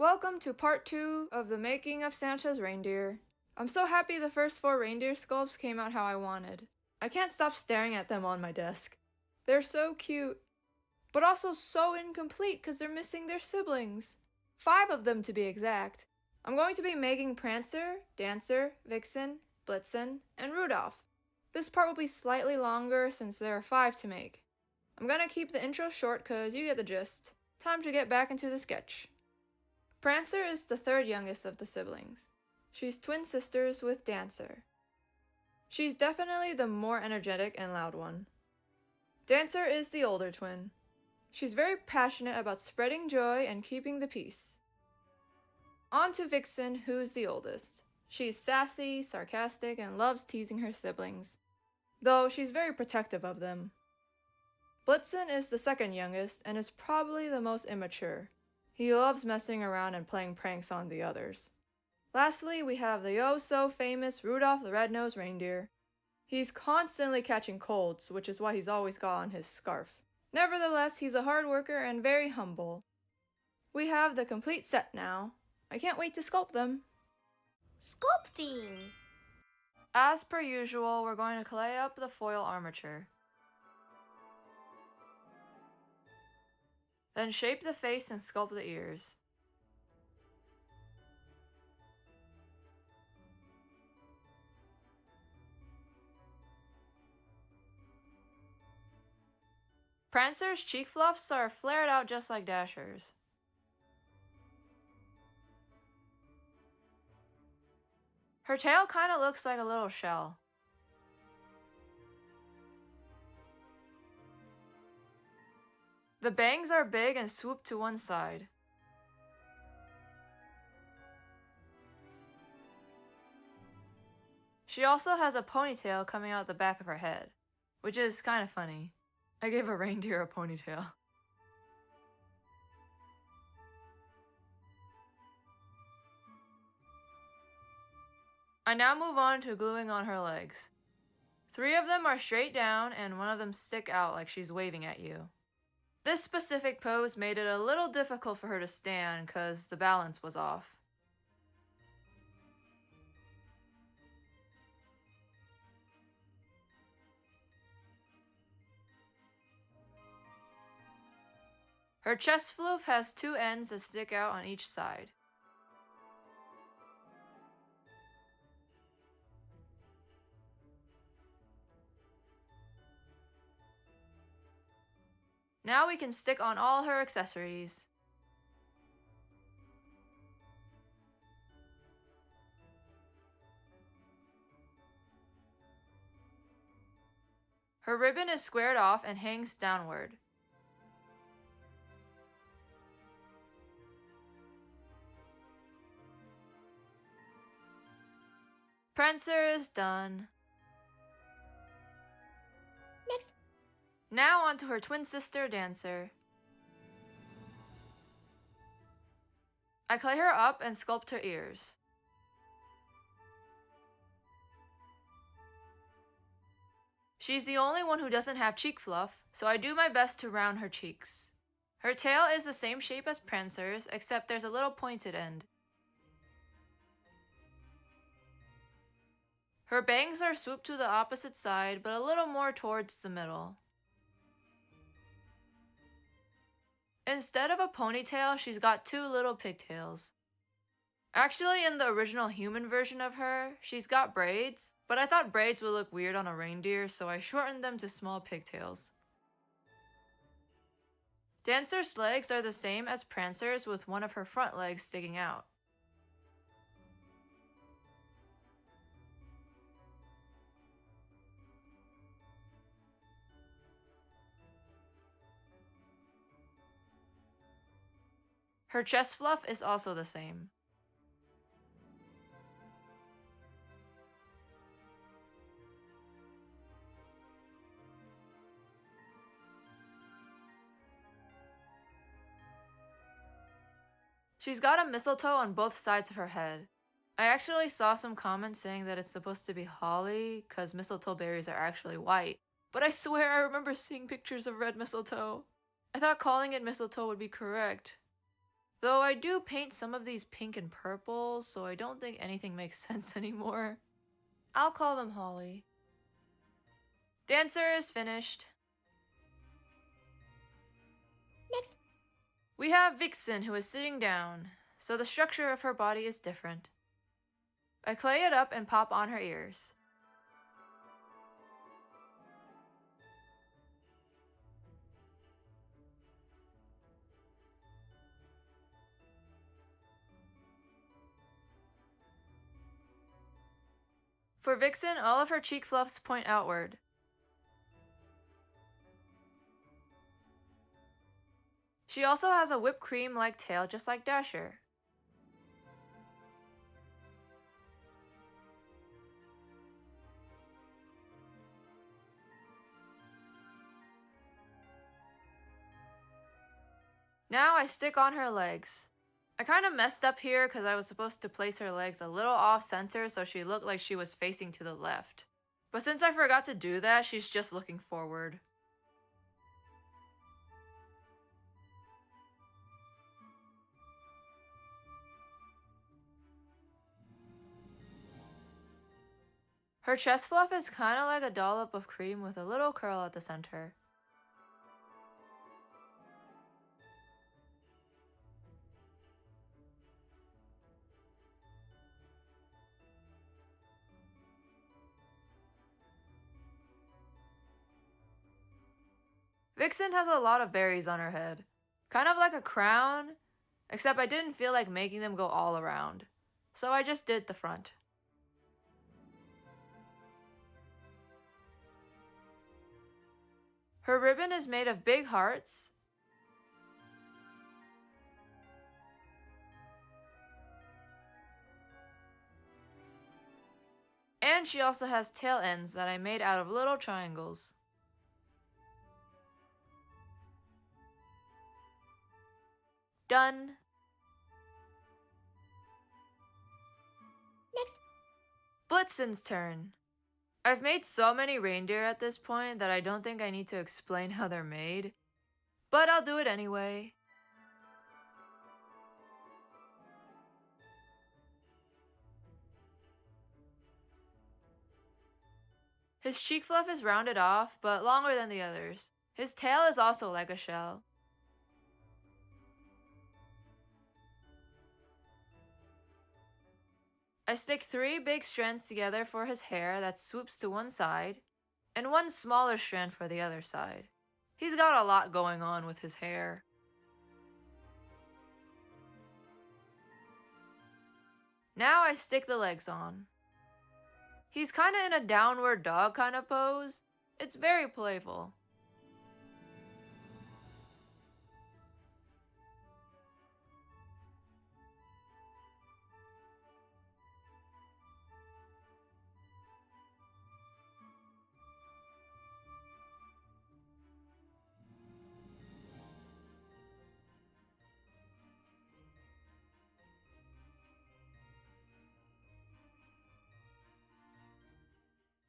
Welcome to part 2 of the making of Santa's reindeer. I'm so happy the first 4 reindeer sculpts came out how I wanted. I can't stop staring at them on my desk. They're so cute, but also so incomplete because they're missing their siblings. 5 of them to be exact. I'm going to be making Prancer, Dancer, Vixen, Blitzen, and Rudolph. This part will be slightly longer since there are 5 to make. I'm gonna keep the intro short cause you get the gist. Time to get back into the sketch. Prancer is the 3rd youngest of the siblings. She's twin sisters with Dancer. She's definitely the more energetic and loud one. Dancer is the older twin. She's very passionate about spreading joy and keeping the peace. On to Vixen, who's the oldest. She's sassy, sarcastic, and loves teasing her siblings, though she's very protective of them. Blitzen is the 2nd youngest and is probably the most immature. He loves messing around and playing pranks on the others. Lastly, we have the oh-so-famous Rudolph the Red-Nosed Reindeer. He's constantly catching colds, which is why he's always got on his scarf. Nevertheless, he's a hard worker and very humble. We have the complete set now. I can't wait to sculpt them. Sculpting! As per usual, we're going to clay up the foil armature. Then shape the face and sculpt the ears. Prancer's cheek fluffs are flared out just like Dasher's. Her tail kinda looks like a little shell. The bangs are big and swoop to one side. She also has a ponytail coming out the back of her head, which is kinda funny. I gave a reindeer a ponytail. I now move on to gluing on her legs. 3 of them are straight down and 1 of them stick out like she's waving at you. This specific pose made it a little difficult for her to stand because the balance was off. Her chest floof has 2 ends that stick out on each side. Now we can stick on all her accessories. Her ribbon is squared off and hangs downward. Prancer is done. Next. Now onto her twin sister, Dancer. I clay her up and sculpt her ears. She's the only one who doesn't have cheek fluff, so I do my best to round her cheeks. Her tail is the same shape as Prancer's, except there's a little pointed end. Her bangs are swooped to the opposite side, but a little more towards the middle. Instead of a ponytail, she's got 2 little pigtails. Actually, in the original human version of her, she's got braids, but I thought braids would look weird on a reindeer, so I shortened them to small pigtails. Dancer's legs are the same as Prancer's with 1 of her front legs sticking out. Her chest fluff is also the same. She's got a mistletoe on both sides of her head. I actually saw some comments saying that it's supposed to be holly because mistletoe berries are actually white, but I swear I remember seeing pictures of red mistletoe. I thought calling it mistletoe would be correct. Though I do paint some of these pink and purple, so I don't think anything makes sense anymore. I'll call them Holly. Dancer is finished. Next. We have Vixen, who is sitting down, so the structure of her body is different. I clay it up and pop on her ears. For Vixen, all of her cheek fluffs point outward. She also has a whipped cream-like tail just like Dasher. Now I stick on her legs. I kind of messed up here because I was supposed to place her legs a little off center so she looked like she was facing to the left. But since I forgot to do that, she's just looking forward. Her chest fluff is kind of like a dollop of cream with a little curl at the center. Vixen has a lot of berries on her head. Kind of like a crown, except I didn't feel like making them go all around. So I just did the front. Her ribbon is made of big hearts. And she also has tail ends that I made out of little triangles. Done. Next. Blitzen's turn. I've made so many reindeer at this point that I don't think I need to explain how they're made, but I'll do it anyway. His cheek fluff is rounded off, but longer than the others. His tail is also like a shell. I stick 3 big strands together for his hair that swoops to one side, and 1 smaller strand for the other side. He's got a lot going on with his hair. Now I stick the legs on. He's kinda in a downward dog kind of pose. It's very playful.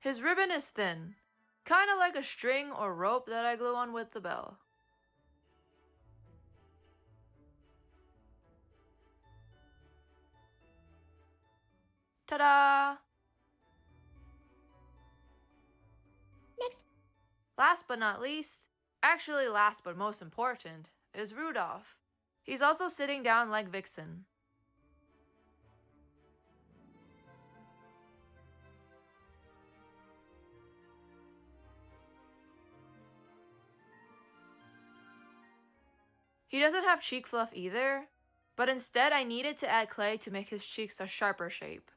His ribbon is thin, kinda like a string or rope that I glue on with the bell. Ta-da! Next. Last but not least, actually last but most important, is Rudolph. He's also sitting down like Vixen. He doesn't have cheek fluff either, but instead I needed to add clay to make his cheeks a sharper shape.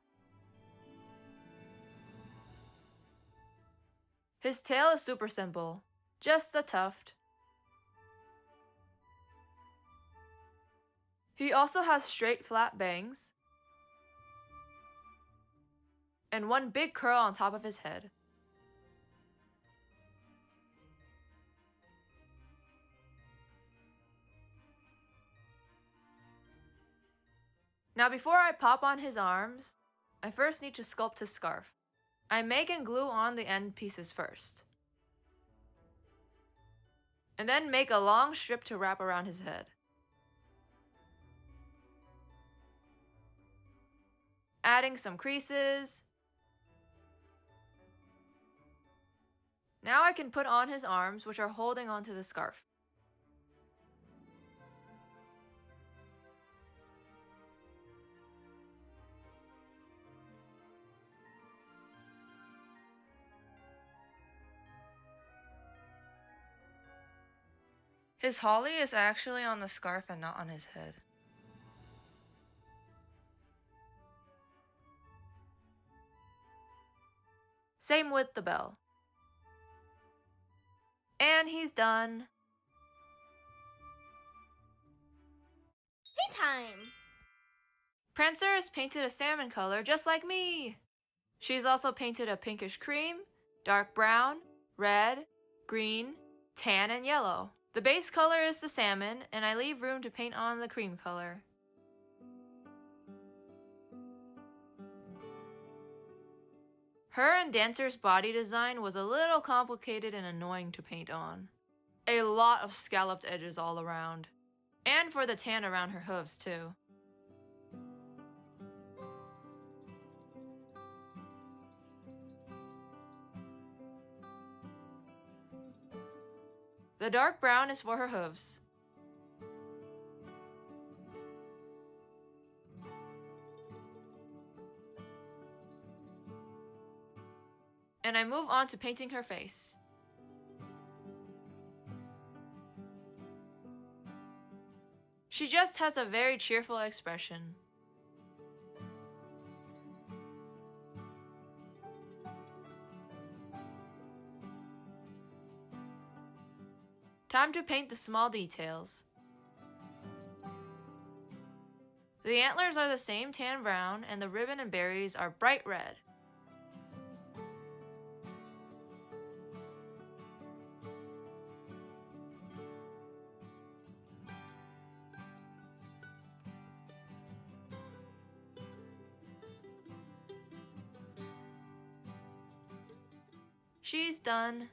His tail is super simple, just a tuft. He also has straight flat bangs, and 1 big curl on top of his head. Now before I pop on his arms, I first need to sculpt his scarf. I make and glue on the end pieces first, and then make a long strip to wrap around his head. adding some creases. Now I can put on his arms, which are holding onto the scarf. His holly is actually on the scarf and not on his head. Same with the bell. And he's done. Paint time! Prancer has painted a salmon color just like me. She's also painted a pinkish cream, dark brown, red, green, tan, and yellow. The base color is the salmon, and I leave room to paint on the cream color. Her and Dancer's body design was a little complicated and annoying to paint on. A lot of scalloped edges all around. And for the tan around her hooves too. The dark brown is for her hooves. And I move on to painting her face. She just has a very cheerful expression. Time to paint the small details. The antlers are the same tan brown, and the ribbon and berries are bright red. She's done.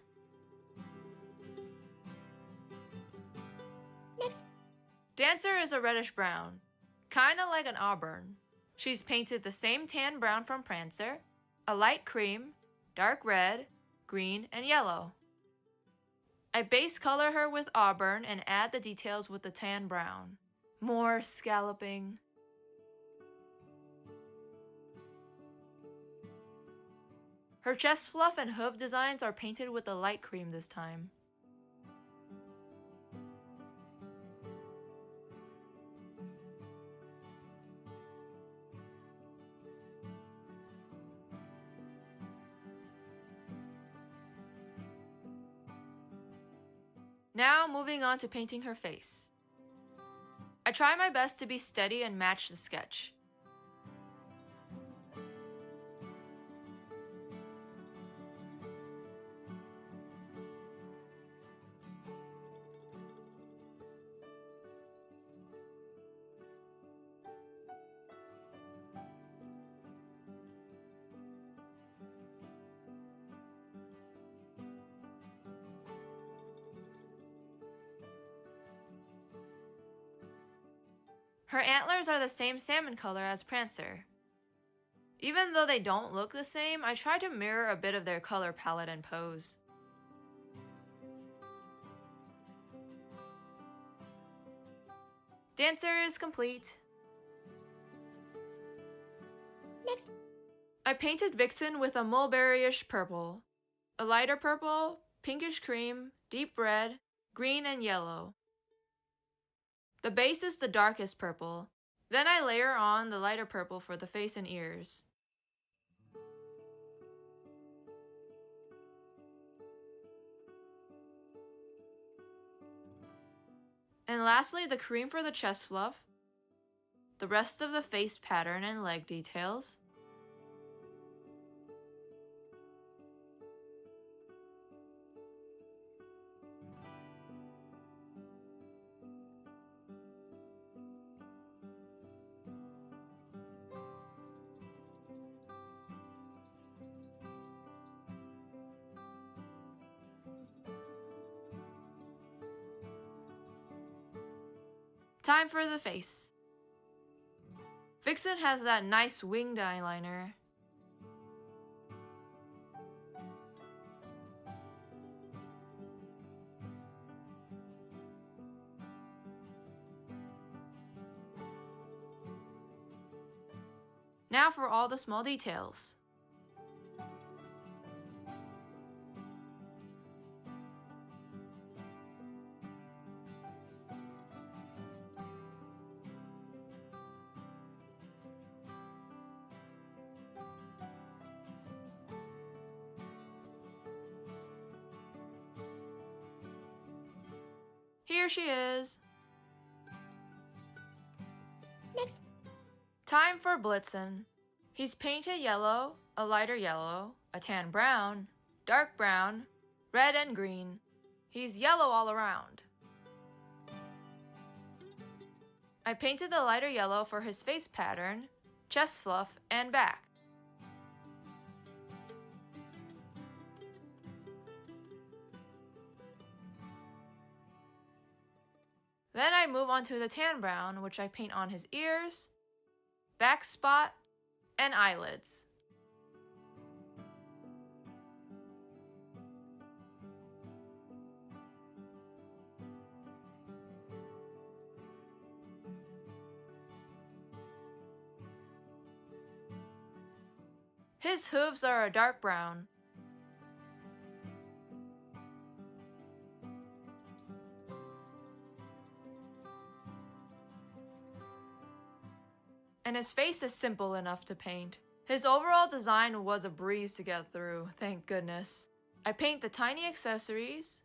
Next. Dancer is a reddish brown, kinda like an auburn. She's painted the same tan brown from Prancer, a light cream, dark red, green, and yellow. I base color her with auburn and add the details with the tan brown. More scalloping. Her chest fluff and hoof designs are painted with the light cream this time. Now moving on to painting her face. I try my best to be steady and match the sketch. Her antlers are the same salmon color as Prancer. Even though they don't look the same, I try to mirror a bit of their color palette and pose. Dancer is complete. Next. I painted Vixen with a mulberryish purple, a lighter purple, pinkish cream, deep red, green, and yellow. The base is the darkest purple. Then I layer on the lighter purple for the face and ears. And lastly, the cream for the chest fluff, the rest of the face pattern and leg details, time for the face. Vixen has that nice winged eyeliner. Now for all the small details. Here she is. Next. Time for Blitzen. He's painted yellow, a lighter yellow, a tan brown, dark brown, red and green. He's yellow all around. I painted the lighter yellow for his face pattern, chest fluff, and back. Then I move on to the tan brown, which I paint on his ears, back spot, and eyelids. His hooves are a dark brown. And his face is simple enough to paint. His overall design was a breeze to get through, thank goodness. I paint the tiny accessories,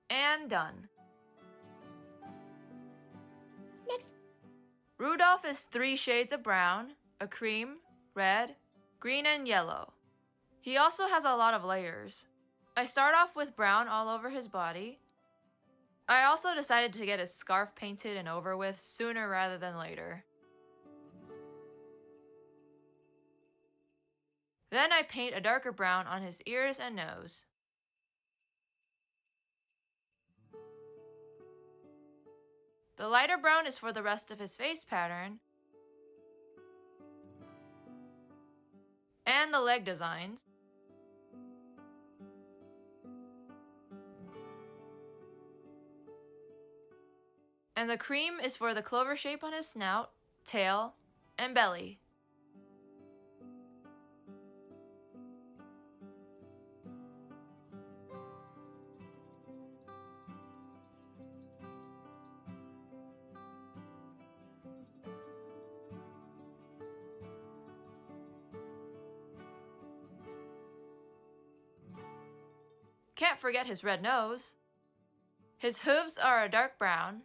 and done. Next. Rudolph is 3 shades of brown, a cream, red, green, and yellow. He also has a lot of layers. I start off with brown all over his body. I also decided to get his scarf painted and over with sooner rather than later. Then I paint a darker brown on his ears and nose. The lighter brown is for the rest of his face pattern, and the leg designs. And the cream is for the clover shape on his snout, tail, and belly. Can't forget his red nose. His hooves are a dark brown.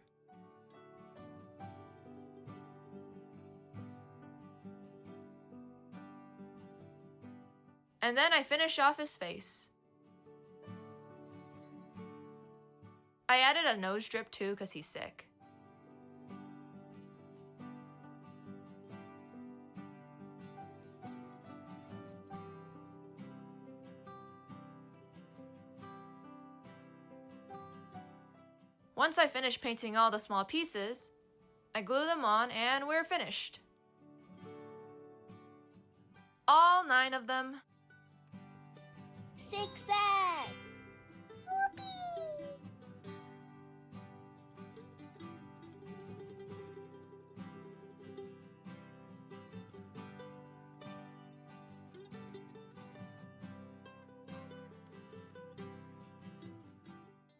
And then I finish off his face. I added a nose drip too because he's sick. Once I finish painting all the small pieces, I glue them on and we're finished. All 9 of them. Success! Whoopee!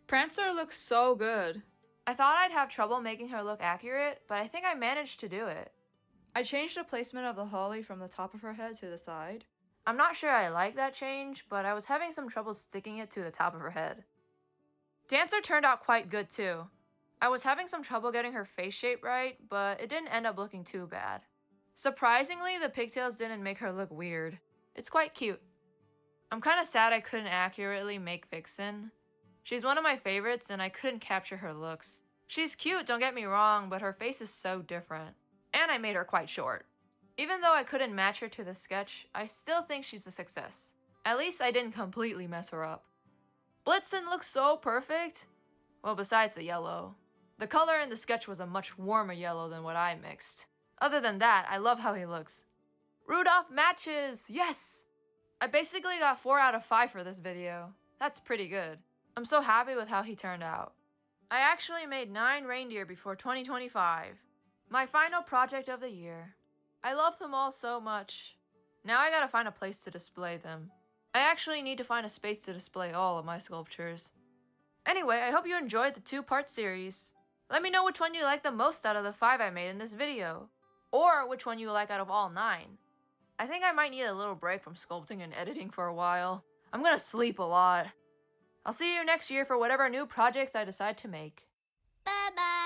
Prancer looks so good. I thought I'd have trouble making her look accurate, but I think I managed to do it. I changed the placement of the holly from the top of her head to the side. I'm not sure I like that change, but I was having some trouble sticking it to the top of her head. Dancer turned out quite good too. I was having some trouble getting her face shape right, but it didn't end up looking too bad. Surprisingly, the pigtails didn't make her look weird. It's quite cute. I'm kinda sad I couldn't accurately make Vixen. She's one of my favorites and I couldn't capture her looks. She's cute, don't get me wrong, but her face is so different. And I made her quite short. Even though I couldn't match her to the sketch, I still think she's a success. At least I didn't completely mess her up. Blitzen looks so perfect. Well, besides the yellow. The color in the sketch was a much warmer yellow than what I mixed. Other than that, I love how he looks. Rudolph matches! Yes! I basically got 4 out of 5 for this video. That's pretty good. I'm so happy with how he turned out. I actually made 9 reindeer before 2025. My final project of the year. I love them all so much. Now I gotta find a place to display them. I actually need to find a space to display all of my sculptures. Anyway, I hope you enjoyed the 2-part series. Let me know which one you like the most out of the 5 I made in this video. Or which one you like out of all 9. I think I might need a little break from sculpting and editing for a while. I'm gonna sleep a lot. I'll see you next year for whatever new projects I decide to make. Bye-bye.